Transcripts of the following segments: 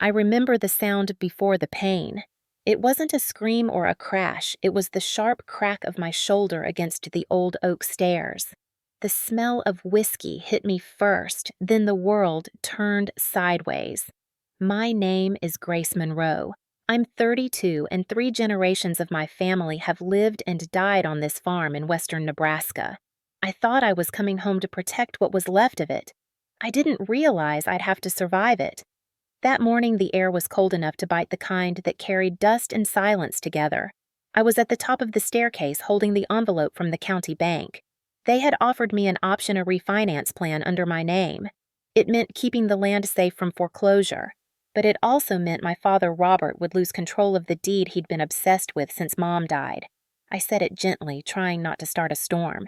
I remember the sound before the pain. It wasn't a scream or a crash, it was the sharp crack of my shoulder against the old oak stairs. The smell of whiskey hit me first, then the world turned sideways. My name is Grace Monroe. I'm 32, and 3 generations of my family have lived and died on this farm in western Nebraska. I thought I was coming home to protect what was left of it. I didn't realize I'd have to survive it. That morning, the air was cold enough to bite the kind that carried dust and silence together. I was at the top of the staircase holding the envelope from the county bank. They had offered me an option a refinance plan under my name. It meant keeping the land safe from foreclosure, but it also meant my father Robert would lose control of the deed he'd been obsessed with since Mom died. I said it gently, trying not to start a storm.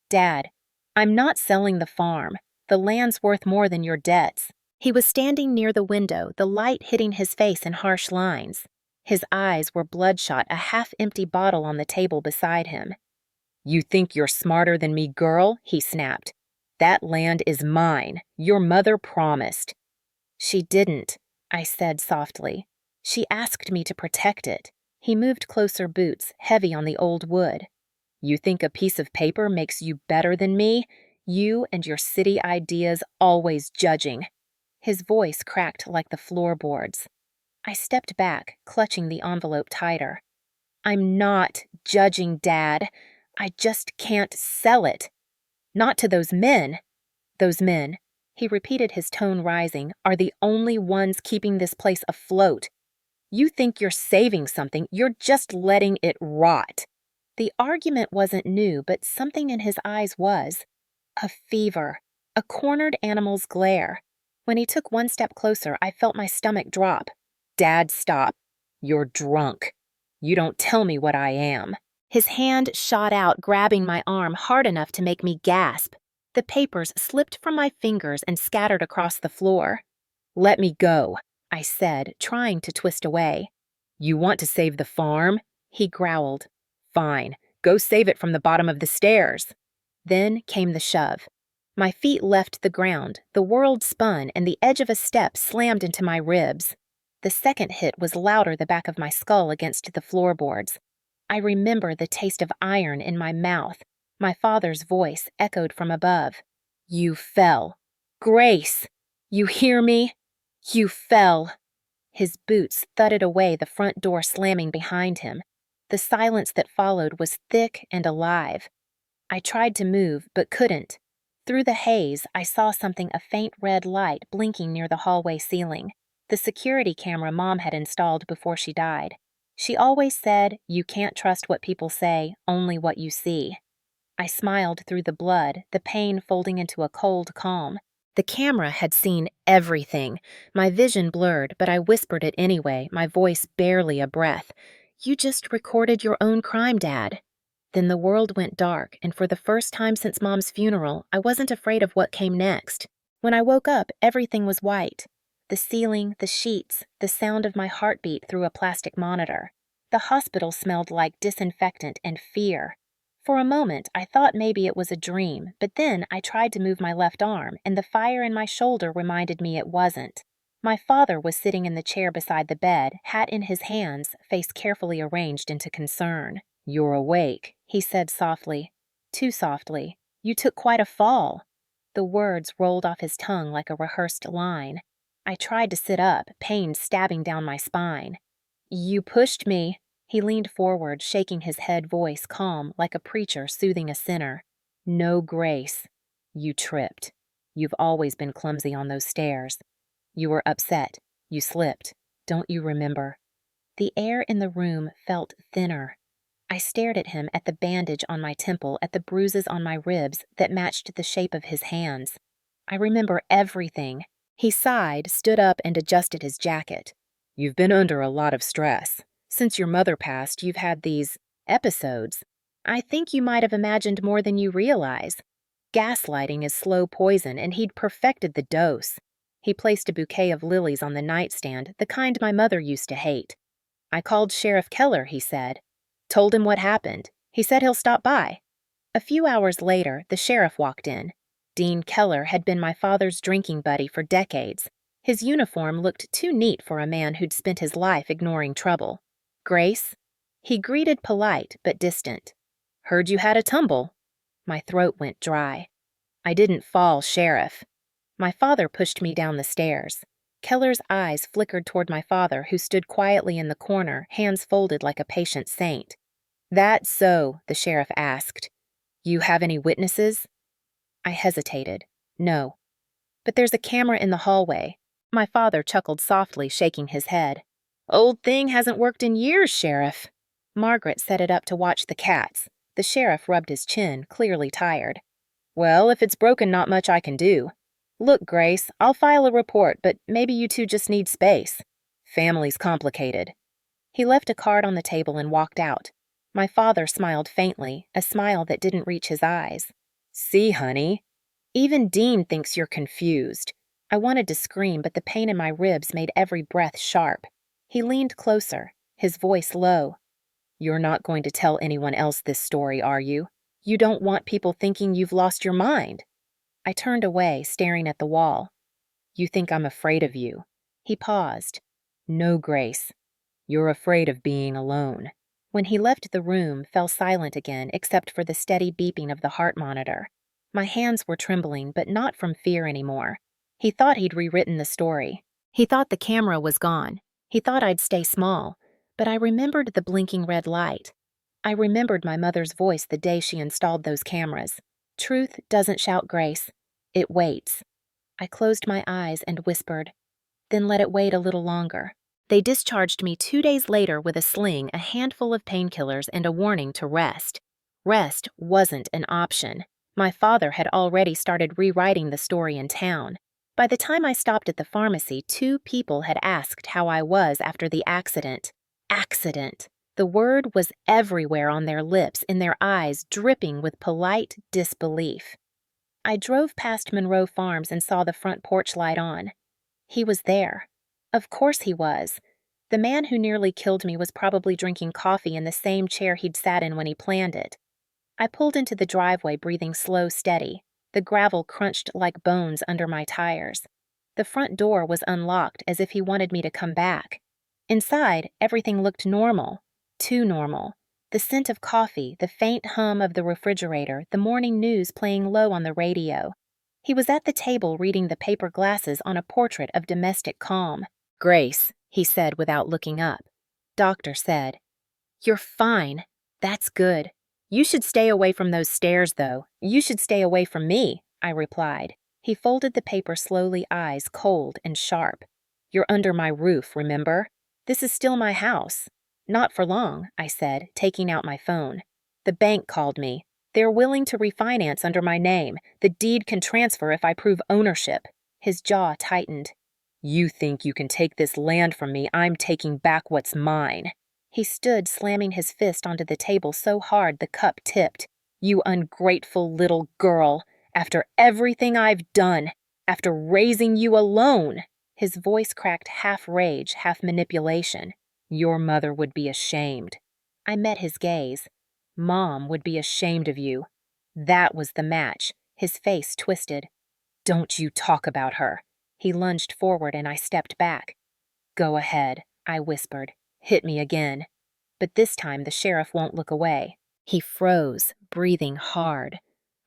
Dad, I'm not selling the farm. The land's worth more than your debts. He was standing near the window, the light hitting his face in harsh lines. His eyes were bloodshot, a half-empty bottle on the table beside him. You think you're smarter than me, girl? He snapped. That land is mine. Your mother promised. She didn't, I said softly. She asked me to protect it. He moved closer, boots heavy on the old wood. You think a piece of paper makes you better than me? You and your city ideas always judging. His voice cracked like the floorboards. I stepped back, clutching the envelope tighter. I'm not judging, Dad. I just can't sell it. Not to those men. Those men, he repeated, his tone rising, are the only ones keeping this place afloat. You think you're saving something, you're just letting it rot. The argument wasn't new, but something in his eyes was. A fever, a cornered animal's glare. When he took one step closer, I felt my stomach drop. Dad, stop. You're drunk. You don't tell me what I am. His hand shot out, grabbing my arm hard enough to make me gasp. The papers slipped from my fingers and scattered across the floor. Let me go, I said, trying to twist away. You want to save the farm? He growled. Fine, go save it from the bottom of the stairs. Then came the shove. My feet left the ground, the world spun, and the edge of a step slammed into my ribs. The second hit was louder, the back of my skull against the floorboards. I remember the taste of iron in my mouth. My father's voice echoed from above. You fell. Grace! You hear me? You fell. His boots thudded away, the front door slamming behind him. The silence that followed was thick and alive. I tried to move, but couldn't. Through the haze, I saw something, a faint red light blinking near the hallway ceiling. The security camera Mom had installed before she died. She always said, you can't trust what people say, only what you see. I smiled through the blood, the pain folding into a cold calm. The camera had seen everything. My vision blurred, but I whispered it anyway, my voice barely a breath. You just recorded your own crime, Dad. Then the world went dark, and for the first time since Mom's funeral, I wasn't afraid of what came next. When I woke up, everything was white. The ceiling, the sheets, the sound of my heartbeat through a plastic monitor. The hospital smelled like disinfectant and fear. For a moment, I thought maybe it was a dream, but then I tried to move my left arm, and the fire in my shoulder reminded me it wasn't. My father was sitting in the chair beside the bed, hat in his hands, face carefully arranged into concern. You're awake, he said softly. Too softly. You took quite a fall. The words rolled off his tongue like a rehearsed line. I tried to sit up, pain stabbing down my spine. You pushed me. He leaned forward, shaking his head, voice calm, like a preacher soothing a sinner. No, Grace. You tripped. You've always been clumsy on those stairs. You were upset. You slipped. Don't you remember? The air in the room felt thinner. I stared at him, at the bandage on my temple, at the bruises on my ribs that matched the shape of his hands. I remember everything. He sighed, stood up, and adjusted his jacket. You've been under a lot of stress. Since your mother passed, you've had these episodes. I think you might have imagined more than you realize. Gaslighting is slow poison, and he'd perfected the dose. He placed a bouquet of lilies on the nightstand, the kind my mother used to hate. I called Sheriff Keller, he said. Told him what happened. He said he'll stop by. A few hours later, the sheriff walked in. Dean Keller had been my father's drinking buddy for decades. His uniform looked too neat for a man who'd spent his life ignoring trouble. "Grace?" He greeted polite but distant. "Heard you had a tumble." My throat went dry. "I didn't fall, Sheriff." My father pushed me down the stairs. Keller's eyes flickered toward my father, who stood quietly in the corner, hands folded like a patient saint. "That's so?" the sheriff asked. "You have any witnesses?" I hesitated. "No." "But there's a camera in the hallway." My father chuckled softly, shaking his head. "Old thing hasn't worked in years, Sheriff." Margaret set it up to watch the cats. The sheriff rubbed his chin, clearly tired. "Well, if it's broken, not much I can do. Look, Grace, I'll file a report, but maybe you two just need space. Family's complicated." He left a card on the table and walked out. My father smiled faintly, a smile that didn't reach his eyes. "See, honey? Even Dean thinks you're confused." I wanted to scream, but the pain in my ribs made every breath sharp. He leaned closer, his voice low. "You're not going to tell anyone else this story, are you? You don't want people thinking you've lost your mind." I turned away, staring at the wall. "You think I'm afraid of you." He paused. "No, Grace. You're afraid of being alone." When he left the room, fell silent again, except for the steady beeping of the heart monitor. My hands were trembling, but not from fear anymore. He thought he'd rewritten the story. He thought the camera was gone. He thought I'd stay small. But I remembered the blinking red light. I remembered my mother's voice the day she installed those cameras. "Truth doesn't shout, Grace. It waits." I closed my eyes and whispered, "Then let it wait a little longer." They discharged me 2 days later with a sling, a handful of painkillers, and a warning to rest. Rest wasn't an option. My father had already started rewriting the story in town. By the time I stopped at the pharmacy, 2 people had asked how I was after the accident. Accident. The word was everywhere on their lips, in their eyes, dripping with polite disbelief. I drove past Monroe Farms and saw the front porch light on. He was there. Of course he was. The man who nearly killed me was probably drinking coffee in the same chair he'd sat in when he planned it. I pulled into the driveway, breathing slow, steady. The gravel crunched like bones under my tires. The front door was unlocked, as if he wanted me to come back. Inside, everything looked normal. Too normal. The scent of coffee, the faint hum of the refrigerator, the morning news playing low on the radio. He was at the table reading the paper glasses on a portrait of domestic calm. "Grace," he said without looking up. Doctor said, "You're fine. That's good. You should stay away from those stairs, though. You should stay away from me," I replied. He folded the paper slowly, eyes cold and sharp. "You're under my roof, remember? This is still my house." "Not for long," I said, taking out my phone. "The bank called me. They're willing to refinance under my name. The deed can transfer if I prove ownership." His jaw tightened. "You think you can take this land from me? I'm taking back what's mine." He stood, slamming his fist onto the table so hard the cup tipped. "You ungrateful little girl. After everything I've done. After raising you alone." His voice cracked half rage, half manipulation. "Your mother would be ashamed." I met his gaze. "Mom would be ashamed of you." That was the match. His face twisted. "Don't you talk about her." He lunged forward and I stepped back. "Go ahead," I whispered. "Hit me again." But this time the sheriff won't look away. He froze, breathing hard.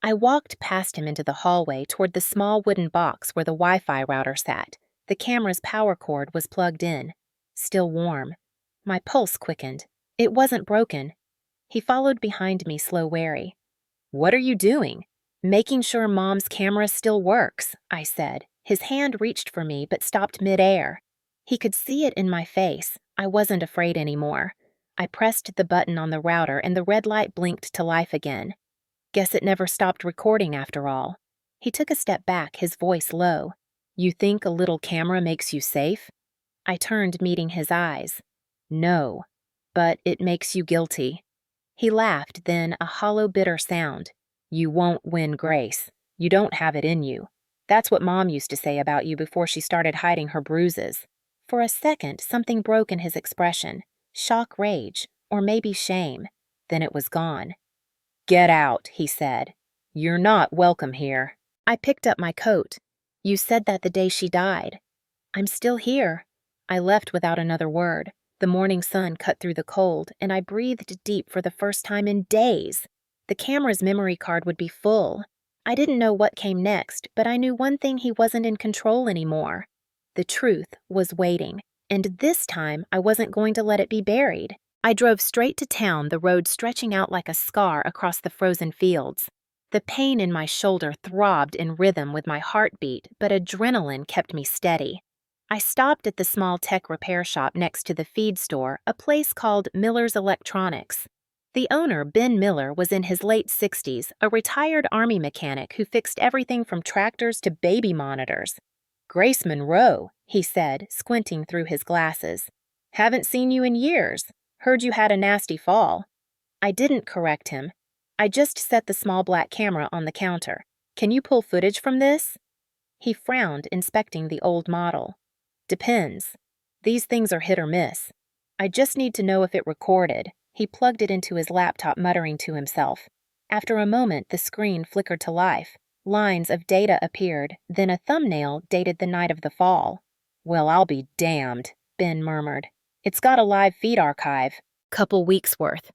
I walked past him into the hallway toward the small wooden box where the Wi-Fi router sat. The camera's power cord was plugged in. Still warm. My pulse quickened. It wasn't broken. He followed behind me, slow wary. "What are you doing?" "Making sure Mom's camera still works," I said. His hand reached for me but stopped midair. He could see it in my face. I wasn't afraid anymore. I pressed the button on the router and the red light blinked to life again. Guess it never stopped recording after all. He took a step back, his voice low. "You think a little camera makes you safe?" I turned, meeting his eyes. "No, but it makes you guilty." He laughed, then a hollow, bitter sound. "You won't win, Grace. You don't have it in you. That's what Mom used to say about you before she started hiding her bruises." For a second, something broke in his expression. Shock, rage, or maybe shame. Then it was gone. "Get out," he said. "You're not welcome here." I picked up my coat. "You said that the day she died." I'm still here. I left without another word. The morning sun cut through the cold, and I breathed deep for the first time in days. The camera's memory card would be full. I didn't know what came next, but I knew one thing: he wasn't in control anymore. The truth was waiting, and this time I wasn't going to let it be buried. I drove straight to town, the road stretching out like a scar across the frozen fields. The pain in my shoulder throbbed in rhythm with my heartbeat, but adrenaline kept me steady. I stopped at the small tech repair shop next to the feed store, a place called Miller's Electronics. The owner, Ben Miller, was in his late 60s, a retired Army mechanic who fixed everything from tractors to baby monitors. "Grace Monroe," he said, squinting through his glasses. "Haven't seen you in years. Heard you had a nasty fall." I didn't correct him. I just set the small black camera on the counter. "Can you pull footage from this?" He frowned, inspecting the old model. "Depends. These things are hit or miss. I just need to know if it recorded." He plugged it into his laptop, muttering to himself. After a moment, the screen flickered to life. Lines of data appeared, then a thumbnail dated the night of the fall. "Well, I'll be damned," Ben murmured. "It's got a live feed archive. Couple weeks worth."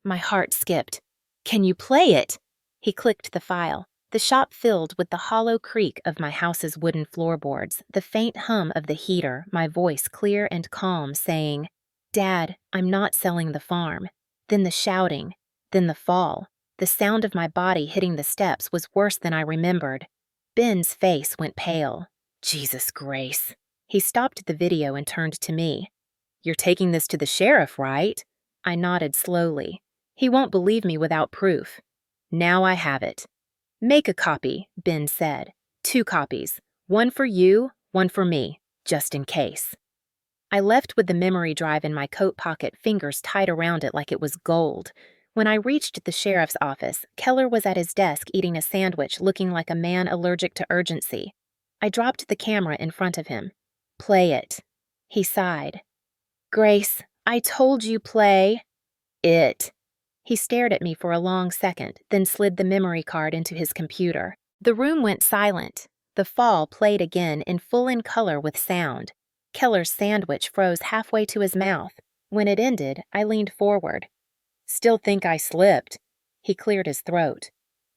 My heart skipped. "Can you play it?" He clicked the file. The shop filled with the hollow creak of my house's wooden floorboards, the faint hum of the heater, my voice clear and calm saying, "Dad, I'm not selling the farm." Then the shouting, then the fall. The sound of my body hitting the steps was worse than I remembered. Ben's face went pale. "Jesus, Grace." He stopped the video and turned to me. "You're taking this to the sheriff, right?" I nodded slowly. "He won't believe me without proof." "Now I have it." "Make a copy," Ben said. "2 copies. One for you, one for me, just in case." I left with the memory drive in my coat pocket, fingers tight around it like it was gold. When I reached the sheriff's office, Keller was at his desk eating a sandwich, looking like a man allergic to urgency. I dropped the camera in front of him. "Play it." He sighed. "Grace, I told you play it." He stared at me for a long second, then slid the memory card into his computer. The room went silent. The fall played again, in full in color with sound. Keller's sandwich froze halfway to his mouth. When it ended, I leaned forward. "Still think I slipped." He cleared his throat.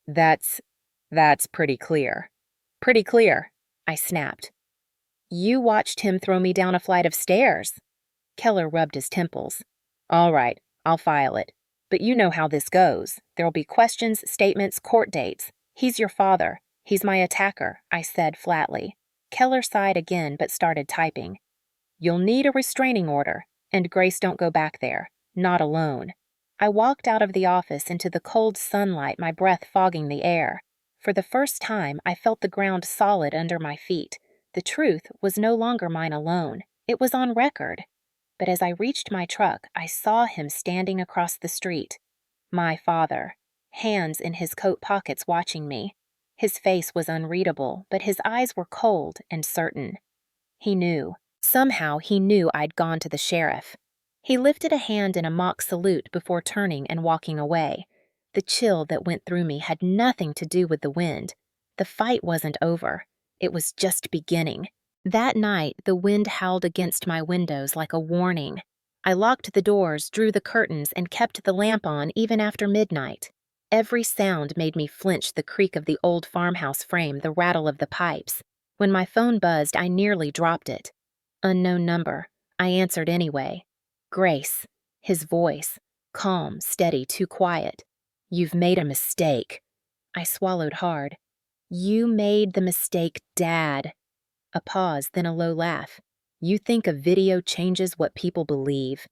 That's pretty clear." "Pretty clear," I snapped. "You watched him throw me down a flight of stairs." Keller rubbed his temples. "All right, I'll file it. But you know how this goes. There'll be questions, statements, court dates. He's your father. He's my attacker," I said flatly. Keller sighed again but started typing. "You'll need a restraining order. And Grace, don't go back there. Not alone." I walked out of the office into the cold sunlight, my breath fogging the air. For the first time, I felt the ground solid under my feet. The truth was no longer mine alone. It was on record. But as I reached my truck, I saw him standing across the street. My father, hands in his coat pockets watching me. His face was unreadable, but his eyes were cold and certain. He knew. Somehow he knew I'd gone to the sheriff. He lifted a hand in a mock salute before turning and walking away. The chill that went through me had nothing to do with the wind. The fight wasn't over. It was just beginning. That night, the wind howled against my windows like a warning. I locked the doors, drew the curtains, and kept the lamp on even after midnight. Every sound made me flinch: the creak of the old farmhouse frame, the rattle of the pipes. When my phone buzzed, I nearly dropped it. Unknown number. I answered anyway. "Grace." His voice. Calm, steady, too quiet. "You've made a mistake." I swallowed hard. "You made the mistake, Dad." A pause, then a low laugh. "You think a video changes what people believe?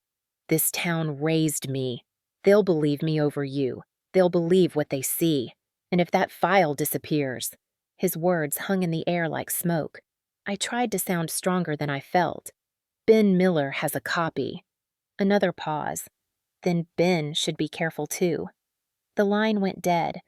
This town raised me. They'll believe me over you. They'll believe what they see. And if that file disappears..." His words hung in the air like smoke. I tried to sound stronger than I felt. "Ben Miller has a copy." Another pause. Then Ben should be careful too. The line went dead.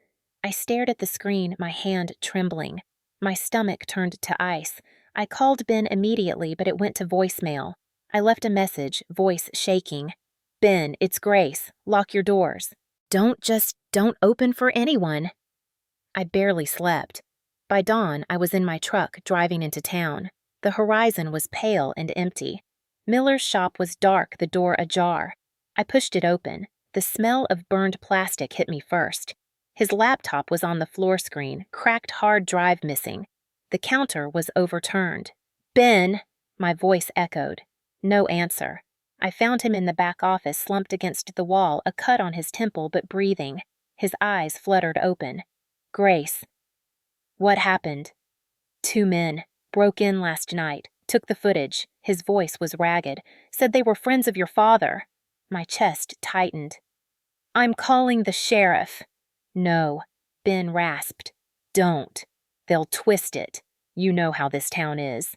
I stared at the screen, my hand trembling. My stomach turned to ice. I called Ben immediately, but it went to voicemail. I left a message, voice shaking. "Ben, it's Grace. Lock your doors. Don't open for anyone." I barely slept. By dawn, I was in my truck, driving into town. The horizon was pale and empty. Miller's shop was dark, the door ajar. I pushed it open. The smell of burned plastic hit me first. His laptop was on the floor screen, cracked hard drive missing. The counter was overturned. "Ben!" My voice echoed. No answer. I found him in the back office, slumped against the wall, a cut on his temple but breathing. His eyes fluttered open. "Grace." "What happened?" "Two men. Broke in last night. Took the footage." His voice was ragged. "Said they were friends of your father." My chest tightened. "I'm calling the sheriff." "No." Ben rasped. "Don't. They'll twist it. You know how this town is."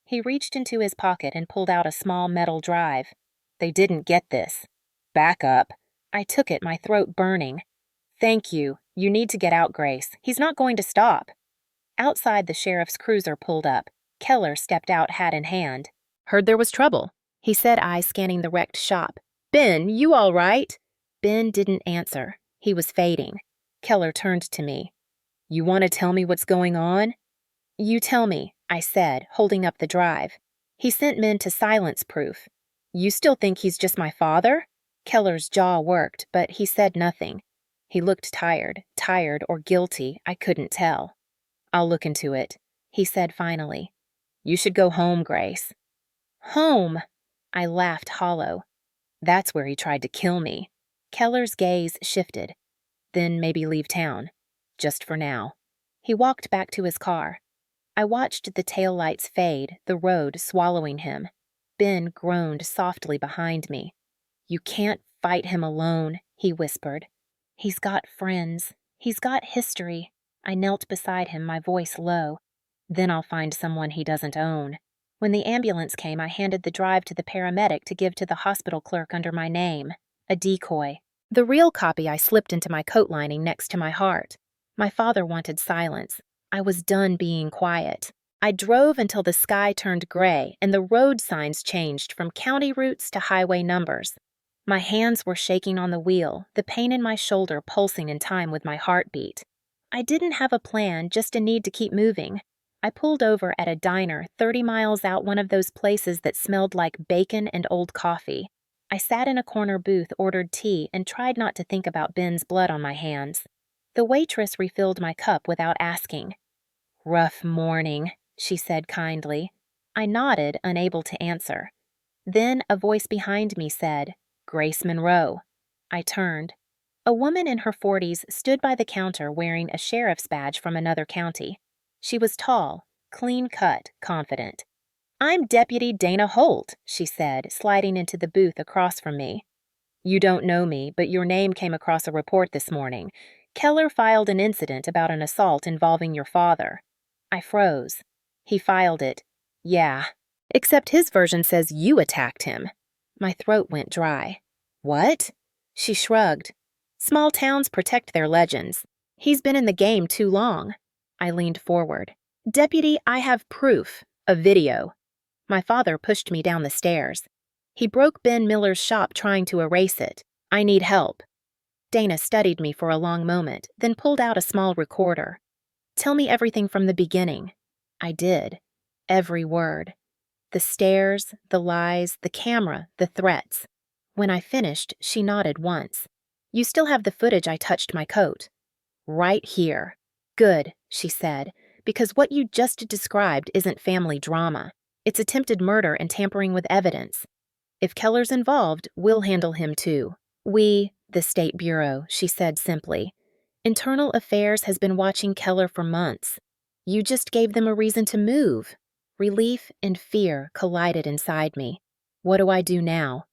He reached into his pocket and pulled out a small metal drive. "They didn't get this." "Back up." I took it, my throat burning. "Thank you. You need to get out, Grace. He's not going to stop." Outside, the sheriff's cruiser pulled up. Keller stepped out, hat in hand. "Heard there was trouble," he said, eyes scanning the wrecked shop. "Ben, you all right?" Ben didn't answer. He was fading. Keller turned to me. "You want to tell me what's going on?" "You tell me," I said, holding up the drive. "He sent men to silence proof." "You still think he's just my father?" Keller's jaw worked, but he said nothing. He looked tired or guilty, I couldn't tell. "I'll look into it," he said finally. "You should go home, Grace." "Home?" I laughed hollow. "That's where he tried to kill me." Keller's gaze shifted. "Then maybe leave town. Just for now." He walked back to his car. I watched the taillights fade, the road swallowing him. Ben groaned softly behind me. "You can't fight him alone," he whispered. "He's got friends. He's got history." I knelt beside him, my voice low. "Then I'll find someone he doesn't own." When the ambulance came, I handed the drive to the paramedic to give to the hospital clerk under my name. A decoy. The real copy I slipped into my coat lining next to my heart. My father wanted silence. I was done being quiet. I drove until the sky turned gray and the road signs changed from county routes to highway numbers. My hands were shaking on the wheel, the pain in my shoulder pulsing in time with my heartbeat. I didn't have a plan, just a need to keep moving. I pulled over at a diner 30 miles out, one of those places that smelled like bacon and old coffee. I sat in a corner booth, ordered tea, and tried not to think about Ben's blood on my hands. The waitress refilled my cup without asking. "Rough morning," she said kindly. I nodded, unable to answer. Then a voice behind me said, "Grace Monroe." I turned. A woman in her 40s stood by the counter wearing a sheriff's badge from another county. She was tall, clean-cut, confident. "I'm Deputy Dana Holt," she said, sliding into the booth across from me. "You don't know me, but your name came across a report this morning. Keller filed an incident about an assault involving your father." I froze. He filed it. "Yeah. Except his version says you attacked him." My throat went dry. "What?" She shrugged. "Small towns protect their legends. He's been in the game too long." I leaned forward. "Deputy, I have proof. A video." My father pushed me down the stairs. "He broke Ben Miller's shop trying to erase it. I need help." Dana studied me for a long moment, then pulled out a small recorder. "Tell me everything from the beginning." I did. Every word. The stairs, the lies, the camera, the threats. When I finished, she nodded once. "You still have the footage I touched my coat." "Right here." "Good," she said, "because what you just described isn't family drama. It's attempted murder and tampering with evidence. If Keller's involved, we'll handle him too." The State Bureau," she said simply. "Internal Affairs has been watching Keller for months. You just gave them a reason to move." Relief and fear collided inside me. "What do I do now?"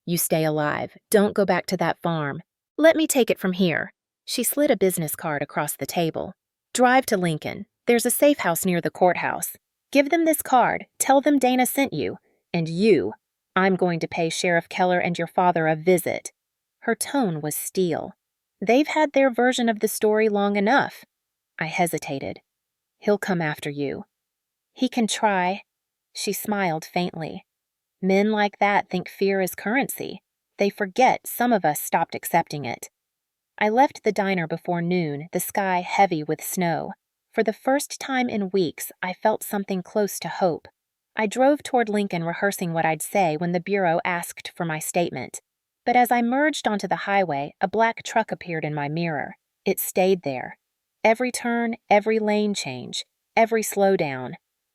"You stay alive. Don't go back to that farm. Let me take it from here." She slid a business card across the table. "Drive to Lincoln. There's a safe house near the courthouse. Give them this card. Tell them Dana sent you. And I'm going to pay Sheriff Keller and your father a visit." Her tone was steel. "They've had their version of the story long enough." I hesitated. "He'll come after you." "He can try." She smiled faintly. "Men like that think fear is currency. They forget some of us stopped accepting it." I left the diner before noon, the sky heavy with snow. For the first time in weeks, I felt something close to hope. I drove toward Lincoln rehearsing what I'd say when the Bureau asked for my statement. But as I merged onto the highway, a black truck appeared in my mirror. It stayed there. Every turn, every lane change, every slowdown.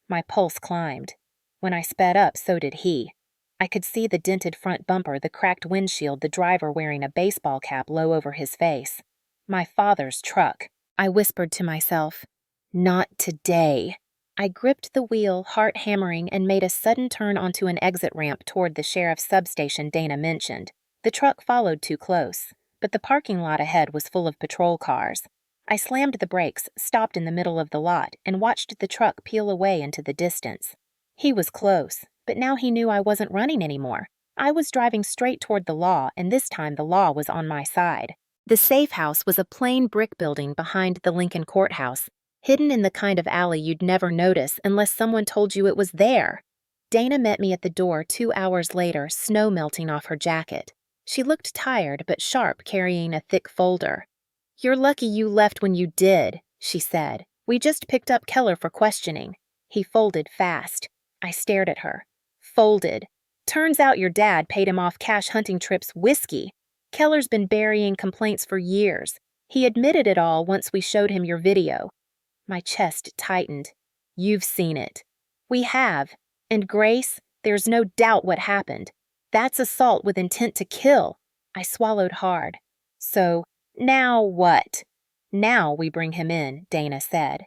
My pulse climbed. When I sped up, so did he. I could see the dented front bumper, the cracked windshield, the driver wearing a baseball cap low over his face. My father's truck. I whispered to myself, "Not today." I gripped the wheel, heart hammering, and made a sudden turn onto an exit ramp toward the sheriff's substation Dana mentioned. The truck followed too close, but the parking lot ahead was full of patrol cars. I slammed the brakes, stopped in the middle of the lot, and watched the truck peel away into the distance. He was close, but now he knew I wasn't running anymore. I was driving straight toward the law, and this time the law was on my side. The safe house was a plain brick building behind the Lincoln courthouse, hidden in the kind of alley you'd never notice unless someone told you it was there. Dana met me at the door 2 hours later, snow melting off her jacket. She looked tired but sharp, carrying a thick folder. "You're lucky you left when you did," she said. "We just picked up Keller for questioning." He folded fast. I stared at her. Folded. "Turns out your dad paid him off cash hunting trips whiskey. Keller's been burying complaints for years. He admitted it all once we showed him your video." My chest tightened. "You've seen it." "We have. And Grace, there's no doubt what happened. That's assault with intent to kill." I swallowed hard. "So, now what?" "Now we bring him in," Dana said.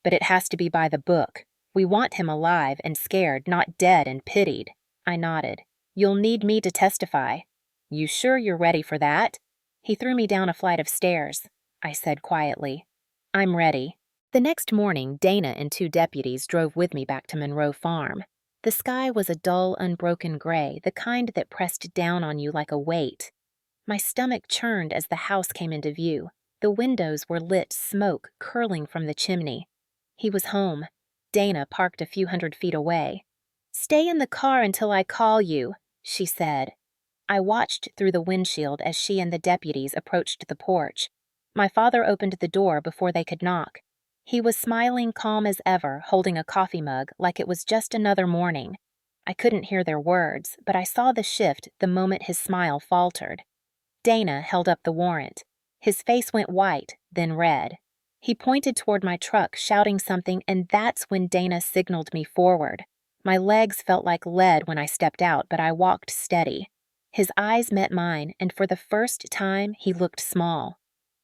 "But it has to be by the book. We want him alive and scared, not dead and pitied." I nodded. "You'll need me to testify." "You sure you're ready for that?" He threw me down a flight of stairs. I said quietly, "I'm ready." The next morning, Dana and 2 deputies drove with me back to Monroe Farm. The sky was a dull, unbroken gray, the kind that pressed down on you like a weight. My stomach churned as the house came into view. The windows were lit, smoke curling from the chimney. He was home. Dana parked a few hundred feet away. "Stay in the car until I call you," she said. I watched through the windshield as she and the deputies approached the porch. My father opened the door before they could knock. He was smiling calm as ever, holding a coffee mug like it was just another morning. I couldn't hear their words, but I saw the shift the moment his smile faltered. Dana held up the warrant. His face went white, then red. He pointed toward my truck, shouting something, and that's when Dana signaled me forward. My legs felt like lead when I stepped out, but I walked steady. His eyes met mine, and for the first time, he looked small.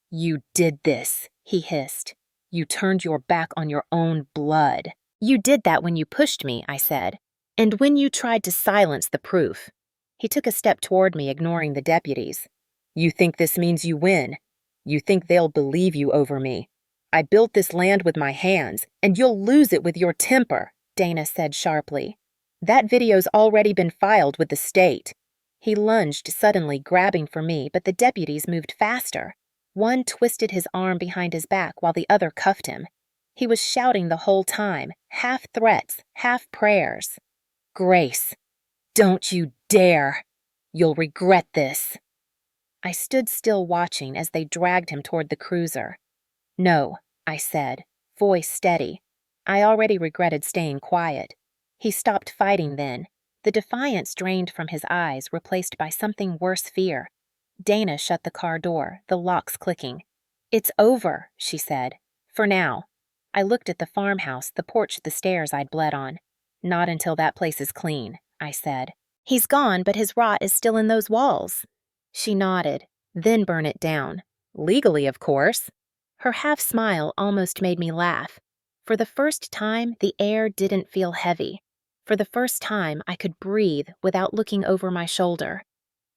"You did this," he hissed. "You turned your back on your own blood." "You did that when you pushed me," I said. "And when you tried to silence the proof." He took a step toward me, ignoring the deputies. "You think this means you win? You think they'll believe you over me? I built this land with my hands, and you'll lose it with your temper," Dana said sharply. "That video's already been filed with the state." He lunged suddenly, grabbing for me, but the deputies moved faster. One twisted his arm behind his back while the other cuffed him. He was shouting the whole time, half threats, half prayers. "Grace, don't you dare! You'll regret this." I stood still watching as they dragged him toward the cruiser. "No," I said, voice steady. I already regretted staying quiet. He stopped fighting then. The defiance drained from his eyes, replaced by something worse fear. Dana shut the car door, the locks clicking. "It's over," she said. "For now." I looked at the farmhouse, the porch, the stairs I'd bled on. "Not until that place is clean," I said. "He's gone, but his rot is still in those walls." She nodded. "Then burn it down. Legally, of course." Her half-smile almost made me laugh. For the first time, the air didn't feel heavy. For the first time, I could breathe without looking over my shoulder.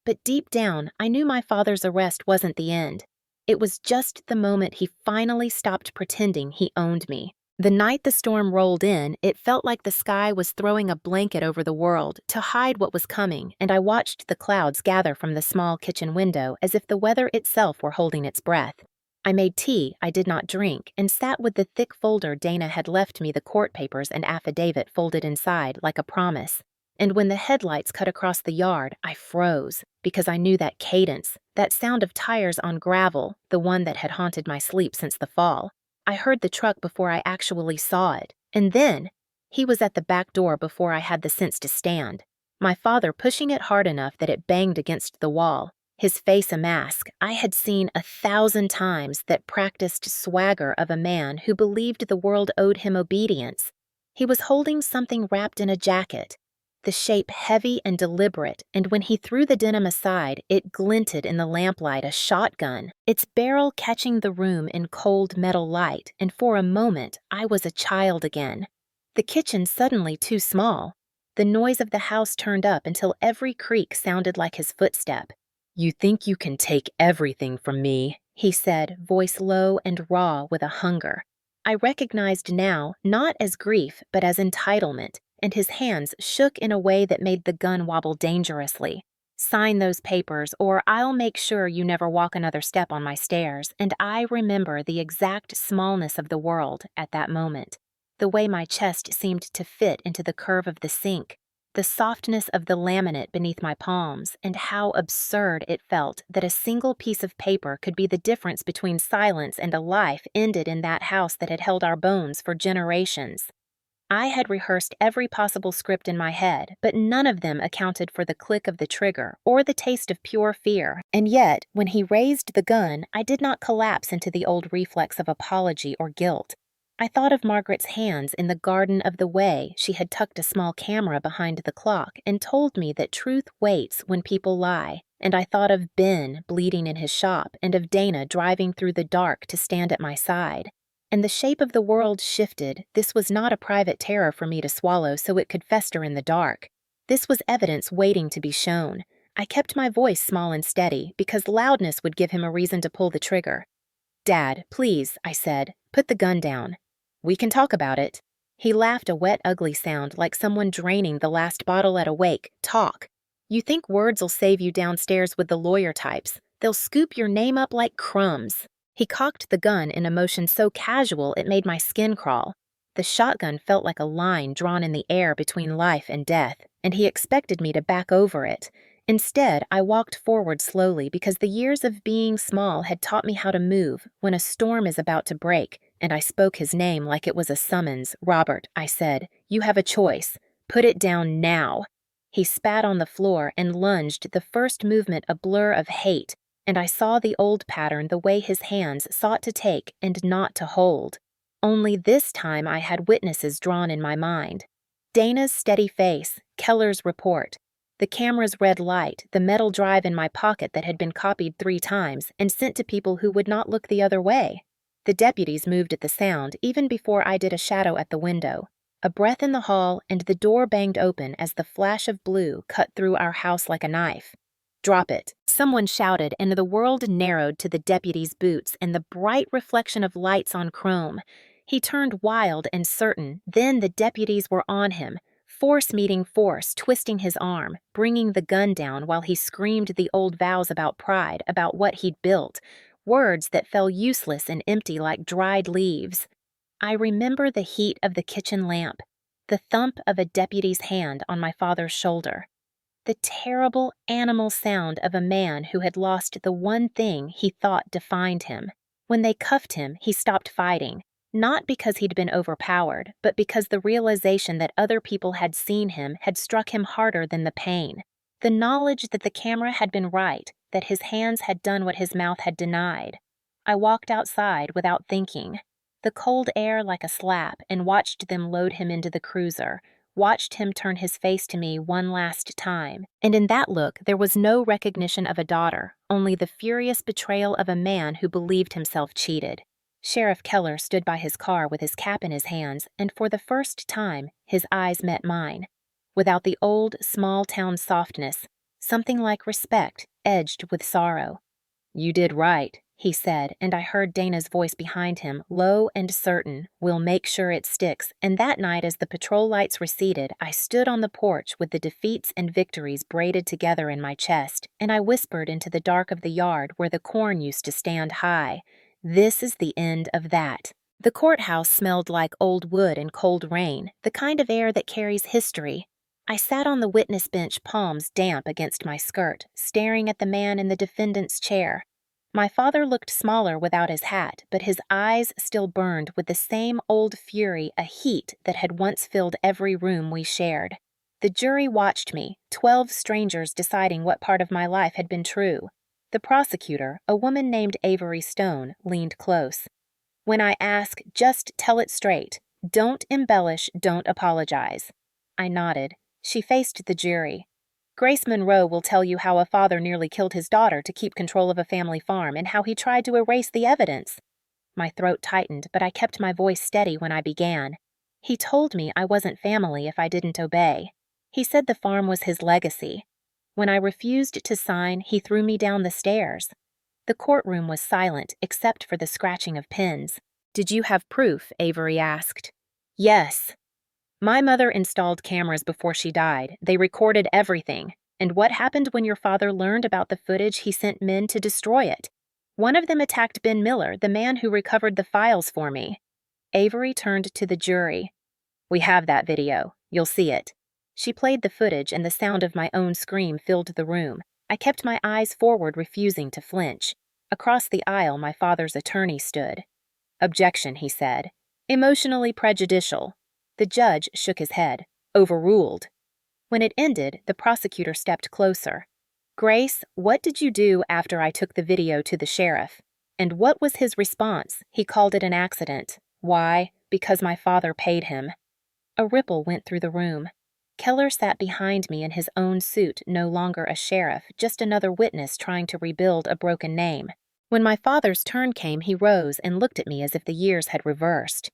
But deep down, I knew my father's arrest wasn't the end. It was just the moment he finally stopped pretending he owned me. The night the storm rolled in, it felt like the sky was throwing a blanket over the world to hide what was coming, and I watched the clouds gather from the small kitchen window as if the weather itself were holding its breath. I made tea I did not drink and sat with the thick folder Dana had left me, the court papers and affidavit folded inside like a promise. And when the headlights cut across the yard, I froze, because I knew that cadence, that sound of tires on gravel, the one that had haunted my sleep since the fall. I heard the truck before I actually saw it, and then He was at the back door before I had the sense to stand, my father pushing it hard enough that it banged against the wall, his face a mask I had seen 1,000 times that practiced swagger of a man who believed the world owed him obedience. He was holding something wrapped in a jacket, the shape heavy and deliberate, and when he threw the denim aside, it glinted in the lamplight a shotgun, its barrel catching the room in cold metal light, and for a moment I was a child again. The kitchen suddenly too small. The noise of the house turned up until every creak sounded like his footstep. "You think you can take everything from me," he said, voice low and raw with a hunger. I recognized now not as grief but as entitlement, and his hands shook in a way that made the gun wobble dangerously. "Sign those papers, or I'll make sure you never walk another step on my stairs," and I remember the exact smallness of the world at that moment. The way my chest seemed to fit into the curve of the sink, the softness of the laminate beneath my palms, and how absurd it felt that a single piece of paper could be the difference between silence and a life ended in that house that had held our bones for generations. I had rehearsed every possible script in my head, but none of them accounted for the click of the trigger or the taste of pure fear, and yet, when he raised the gun, I did not collapse into the old reflex of apology or guilt. I thought of Margaret's hands in the garden of the way she had tucked a small camera behind the clock and told me that truth waits when people lie, and I thought of Ben bleeding in his shop and of Dana driving through the dark to stand at my side. And the shape of the world shifted. This was not a private terror for me to swallow so it could fester in the dark. This was evidence waiting to be shown. I kept my voice small and steady because loudness would give him a reason to pull the trigger. "Dad, please," I said, "put the gun down. We can talk about it." He laughed a wet, ugly sound like someone draining the last bottle at a wake. "Talk. You think words'll save you downstairs with the lawyer types. They'll scoop your name up like crumbs." He cocked the gun in a motion so casual it made my skin crawl. The shotgun felt like a line drawn in the air between life and death, and he expected me to back over it. Instead, I walked forward slowly because the years of being small had taught me how to move when a storm is about to break, and I spoke his name like it was a summons. "Robert," I said, "you have a choice. Put it down now." He spat on the floor and lunged, the first movement a blur of hate, and I saw the old pattern, the way his hands sought to take and not to hold. Only this time I had witnesses drawn in my mind. Dana's steady face, Keller's report, the camera's red light, the metal drive in my pocket that had been copied 3 times and sent to people who would not look the other way. The deputies moved at the sound, even before I did a shadow at the window. A breath in the hall, and the door banged open as the flash of blue cut through our house like a knife. "Drop it," someone shouted, and the world narrowed to the deputy's boots and the bright reflection of lights on chrome. He turned wild and certain, then the deputies were on him, force meeting force, twisting his arm, bringing the gun down while he screamed the old vows about pride, about what he'd built, words that fell useless and empty like dried leaves. I remember the heat of the kitchen lamp, the thump of a deputy's hand on my father's shoulder, the terrible animal sound of a man who had lost the one thing he thought defined him. When they cuffed him, he stopped fighting, not because he'd been overpowered, but because the realization that other people had seen him had struck him harder than the pain. The knowledge that the camera had been right, that his hands had done what his mouth had denied. I walked outside without thinking, the cold air like a slap, and watched them load him into the cruiser, watched him turn his face to me one last time, and in that look there was no recognition of a daughter, only the furious betrayal of a man who believed himself cheated. Sheriff Keller stood by his car with his cap in his hands, and for the first time his eyes met mine. Without the old, small-town softness, something like respect edged with sorrow. "You did right," he said, and I heard Dana's voice behind him, low and certain. "We'll make sure it sticks." And that night, as the patrol lights receded, I stood on the porch with the defeats and victories braided together in my chest, and I whispered into the dark of the yard where the corn used to stand high, "This is the end of that." The courthouse smelled like old wood and cold rain, the kind of air that carries history. I sat on the witness bench, palms damp against my skirt, staring at the man in the defendant's chair. My father looked smaller without his hat, but his eyes still burned with the same old fury, a heat that had once filled every room we shared. The jury watched me, 12 strangers deciding what part of my life had been true. The prosecutor, a woman named Avery Stone, leaned close. When I ask, just tell it straight. Don't embellish, don't apologize. I nodded. She faced the jury. Grace Monroe will tell you how a father nearly killed his daughter to keep control of a family farm and how he tried to erase the evidence. My throat tightened, but I kept my voice steady when I began. He told me I wasn't family if I didn't obey. He said the farm was his legacy. When I refused to sign, he threw me down the stairs. The courtroom was silent except for the scratching of pens. "Did you have proof?" Avery asked. "Yes. My mother installed cameras before she died. They recorded everything. And what happened when your father learned about the footage? He sent men to destroy it. One of them attacked Ben Miller, the man who recovered the files for me." Avery turned to the jury. "We have that video. You'll see it." She played the footage and the sound of my own scream filled the room. I kept my eyes forward, refusing to flinch. Across the aisle, my father's attorney stood. "Objection," he said. "Emotionally prejudicial." The judge shook his head. "Overruled." When it ended, the prosecutor stepped closer. "Grace, what did you do after I took the video to the sheriff?" And what was his response? He called it an accident. Why? Because my father paid him. A ripple went through the room. Keller sat behind me in his own suit, no longer a sheriff, just another witness trying to rebuild a broken name. When my father's turn came, he rose and looked at me as if the years had reversed.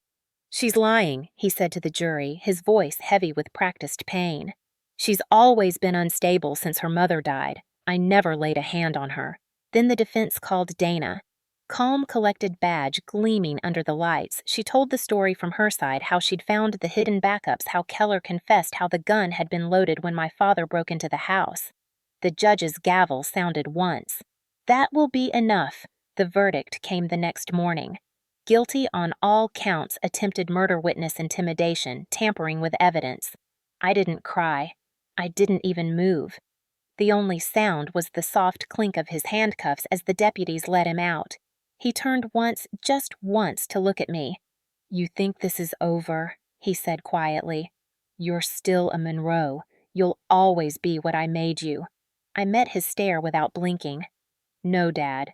"She's lying," he said to the jury, his voice heavy with practiced pain. "She's always been unstable since her mother died. I never laid a hand on her." Then the defense called Dana. Calm, collected badge gleaming under the lights, she told the story from her side, how she'd found the hidden backups, how Keller confessed how the gun had been loaded when my father broke into the house. The judge's gavel sounded once. "That will be enough." The verdict came the next morning. Guilty on all counts: attempted murder, witness intimidation, tampering with evidence. I didn't cry. I didn't even move. The only sound was the soft clink of his handcuffs as the deputies let him out. He turned once, just once, to look at me. "You think this is over?" he said quietly. "You're still a Monroe. You'll always be what I made you." I met his stare without blinking. "No, Dad.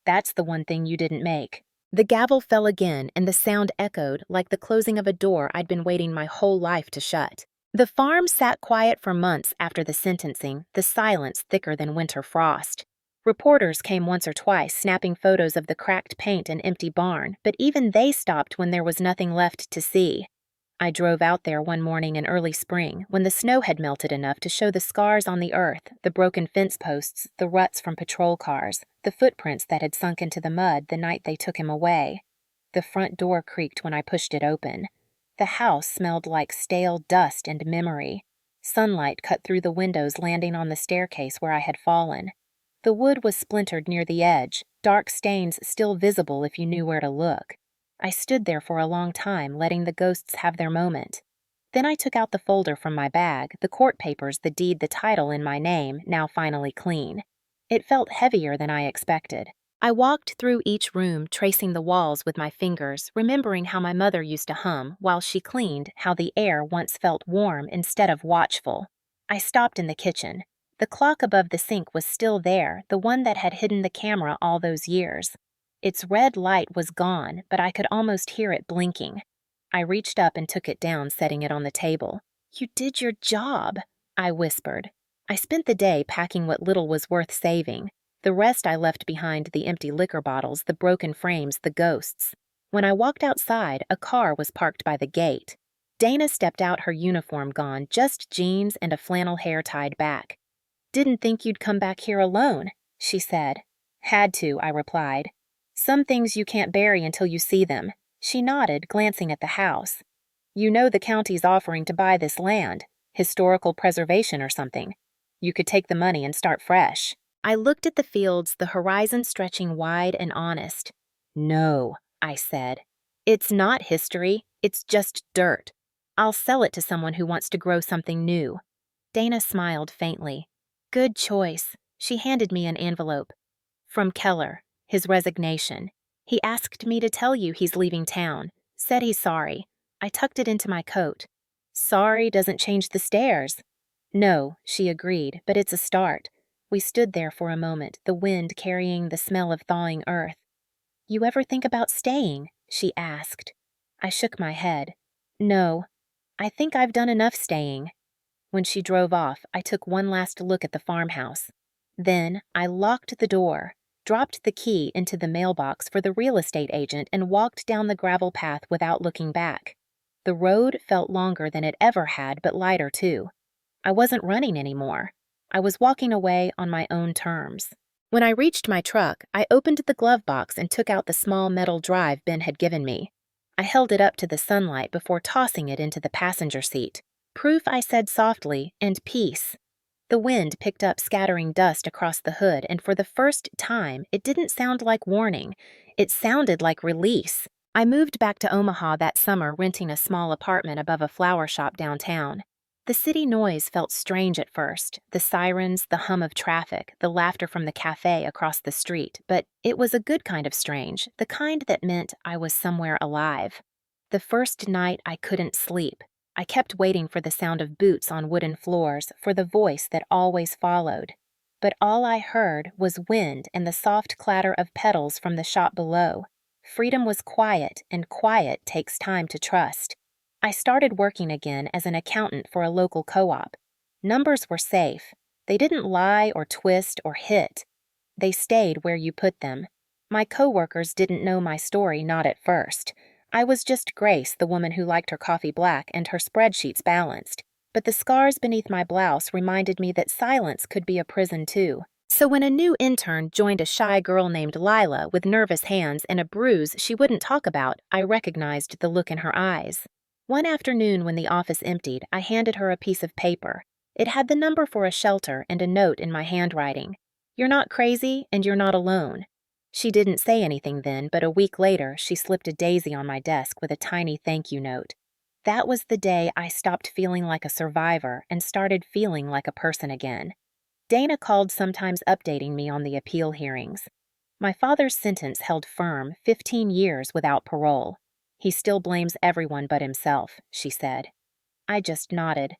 That's the one thing you didn't make." The gavel fell again, and the sound echoed like the closing of a door I'd been waiting my whole life to shut. The farm sat quiet for months after the sentencing, the silence thicker than winter frost. Reporters came once or twice, snapping photos of the cracked paint and empty barn, but even they stopped when there was nothing left to see. I drove out there one morning in early spring, when the snow had melted enough to show the scars on the earth, the broken fence posts, the ruts from patrol cars, the footprints that had sunk into the mud the night they took him away. The front door creaked when I pushed it open. The house smelled like stale dust and memory. Sunlight cut through the windows, landing on the staircase where I had fallen. The wood was splintered near the edge, dark stains still visible if you knew where to look. I stood there for a long time, letting the ghosts have their moment. Then I took out the folder from my bag, the court papers, the deed, the title in my name, now finally clean. It felt heavier than I expected. I walked through each room, tracing the walls with my fingers, remembering how my mother used to hum while she cleaned, how the air once felt warm instead of watchful. I stopped in the kitchen. The clock above the sink was still there, the one that had hidden the camera all those years. Its red light was gone, but I could almost hear it blinking. I reached up and took it down, setting it on the table. "You did your job," I whispered. I spent the day packing what little was worth saving. The rest I left behind: the empty liquor bottles, the broken frames, the ghosts. When I walked outside, a car was parked by the gate. Dana stepped out, her uniform gone, just jeans and a flannel hair tied back. "Didn't think you'd come back here alone," she said. "Had to," I replied. "Some things you can't bury until you see them." She nodded, glancing at the house. "You know the county's offering to buy this land, historical preservation or something. You could take the money and start fresh." I looked at the fields, the horizon stretching wide and honest. "No," I said. "It's not history. It's just dirt. I'll sell it to someone who wants to grow something new." Dana smiled faintly. "Good choice." She handed me an envelope. "From Keller. his resignation. He asked me to tell you he's leaving town. Said he's sorry. I tucked it into my coat. Sorry doesn't change the stairs. No, she agreed, but it's a start. We stood there for a moment, the wind carrying the smell of thawing earth. You ever think about staying? She asked. I shook my head. No, I think I've done enough staying. When she drove off, I took one last look at the farmhouse. Then I locked the door, dropped the key into the mailbox for the real estate agent, and walked down the gravel path without looking back. The road felt longer than it ever had, but lighter too. I wasn't running anymore. I was walking away on my own terms. When I reached my truck, I opened the glove box and took out the small metal drive Ben had given me. I held it up to the sunlight before tossing it into the passenger seat. Proof, I said softly, and peace. The wind picked up scattering dust across the hood, and for the first time, it didn't sound like warning. It sounded like release. I moved back to Omaha that summer, renting a small apartment above a flower shop downtown. The city noise felt strange at first, the sirens, the hum of traffic, the laughter from the cafe across the street, but it was a good kind of strange, the kind that meant I was somewhere alive. The first night I couldn't sleep. I kept waiting for the sound of boots on wooden floors, for the voice that always followed. But all I heard was wind and the soft clatter of pedals from the shop below. Freedom was quiet, and quiet takes time to trust. I started working again as an accountant for a local co-op. Numbers were safe. They didn't lie or twist or hit. They stayed where you put them. My coworkers didn't know my story, not at first. I was just Grace, the woman who liked her coffee black and her spreadsheets balanced. But the scars beneath my blouse reminded me that silence could be a prison too. So when a new intern joined a shy girl named Lila with nervous hands and a bruise she wouldn't talk about, I recognized the look in her eyes. One afternoon when the office emptied, I handed her a piece of paper. It had the number for a shelter and a note in my handwriting. You're not crazy and you're not alone. She didn't say anything then, but a week later, she slipped a daisy on my desk with a tiny thank you note. That was the day I stopped feeling like a survivor and started feeling like a person again. Dana called, sometimes updating me on the appeal hearings. My father's sentence held firm, 15 years without parole. He still blames everyone but himself, she said. I just nodded.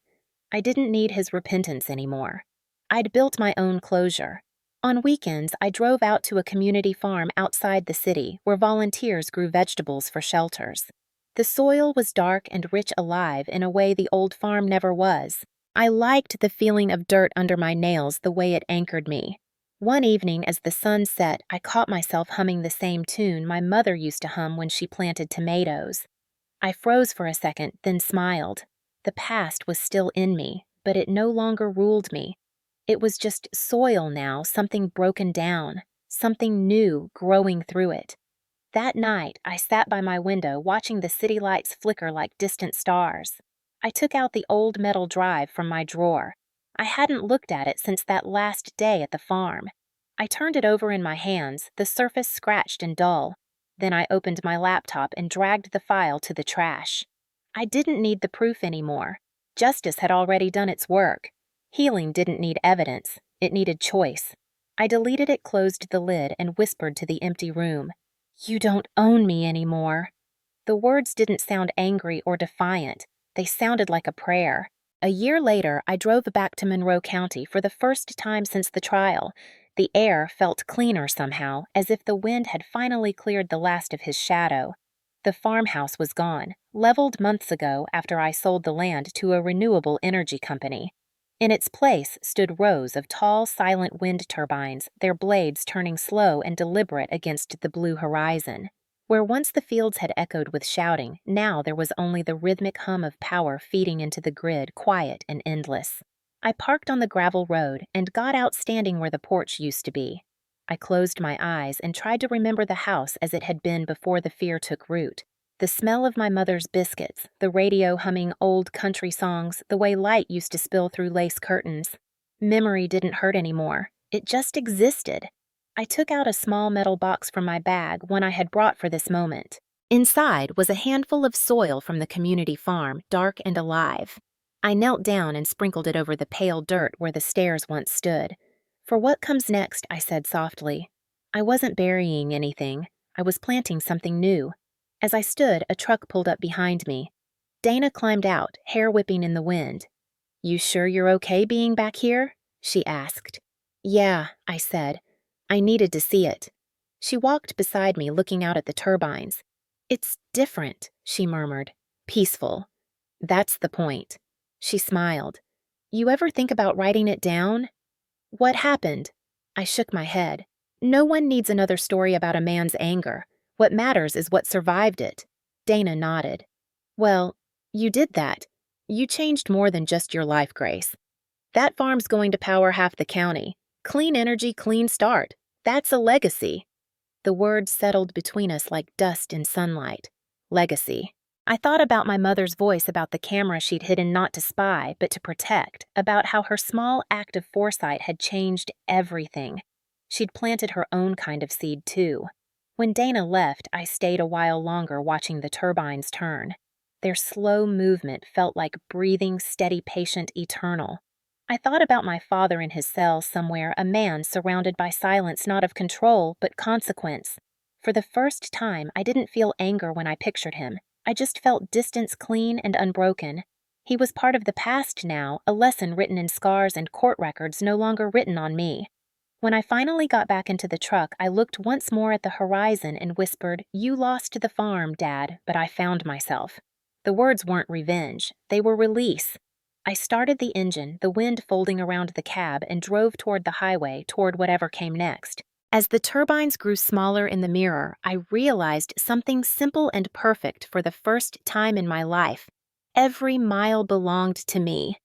I didn't need his repentance anymore. I'd built my own closure. On weekends, I drove out to a community farm outside the city where volunteers grew vegetables for shelters. The soil was dark and rich alive in a way the old farm never was. I liked the feeling of dirt under my nails, the way it anchored me. One evening as the sun set, I caught myself humming the same tune my mother used to hum when she planted tomatoes. I froze for a second, then smiled. The past was still in me, but it no longer ruled me. It was just soil now, something broken down, something new growing through it. That night, I sat by my window watching the city lights flicker like distant stars. I took out the old metal drive from my drawer. I hadn't looked at it since that last day at the farm. I turned it over in my hands, the surface scratched and dull. Then I opened my laptop and dragged the file to the trash. I didn't need the proof anymore. Justice had already done its work. Healing didn't need evidence, it needed choice. I deleted it, closed the lid, and whispered to the empty room, "You don't own me anymore." The words didn't sound angry or defiant. They sounded like a prayer. A year later, I drove back to Monroe County for the first time since the trial. The air felt cleaner somehow, as if the wind had finally cleared the last of his shadow. The farmhouse was gone, leveled months ago after I sold the land to a renewable energy company. In its place stood rows of tall, silent wind turbines, their blades turning slow and deliberate against the blue horizon. Where once the fields had echoed with shouting, now there was only the rhythmic hum of power feeding into the grid, quiet and endless. I parked on the gravel road and got out, standing where the porch used to be. I closed my eyes and tried to remember the house as it had been before the fear took root. The smell of my mother's biscuits, the radio humming old country songs, the way light used to spill through lace curtains. Memory didn't hurt anymore. It just existed. I took out a small metal box from my bag, one I had brought for this moment. Inside was a handful of soil from the community farm, dark and alive. I knelt down and sprinkled it over the pale dirt where the stairs once stood. "For what comes next," I said softly. I wasn't burying anything. I was planting something new. As I stood, a truck pulled up behind me. Dana climbed out, hair whipping in the wind. "You sure you're okay being back here?" she asked. "Yeah," I said. I needed to see it. She walked beside me, looking out at the turbines. "It's different," she murmured. "Peaceful." "That's the point." She smiled. "You ever think about writing it down?" "What happened?" I shook my head. "No one needs another story about a man's anger. What matters is what survived it." Dana nodded. "Well, you did that. You changed more than just your life, Grace. That farm's going to power half the county. Clean energy, clean start. That's a legacy." The words settled between us like dust in sunlight. Legacy. I thought about my mother's voice about the camera she'd hidden not to spy, but to protect, about how her small act of foresight had changed everything. She'd planted her own kind of seed, too. When Dana left, I stayed a while longer watching the turbines turn. Their slow movement felt like breathing, steady, patient, eternal. I thought about my father in his cell somewhere, a man surrounded by silence not of control, but consequence. For the first time, I didn't feel anger when I pictured him. I just felt distance clean and unbroken. He was part of the past now, a lesson written in scars and court records no longer written on me. When I finally got back into the truck, I looked once more at the horizon and whispered, "You lost the farm, Dad, but I found myself." The words weren't revenge, they were release. I started the engine, the wind folding around the cab, and drove toward the highway, toward whatever came next. As the turbines grew smaller in the mirror, I realized something simple and perfect for the first time in my life. Every mile belonged to me.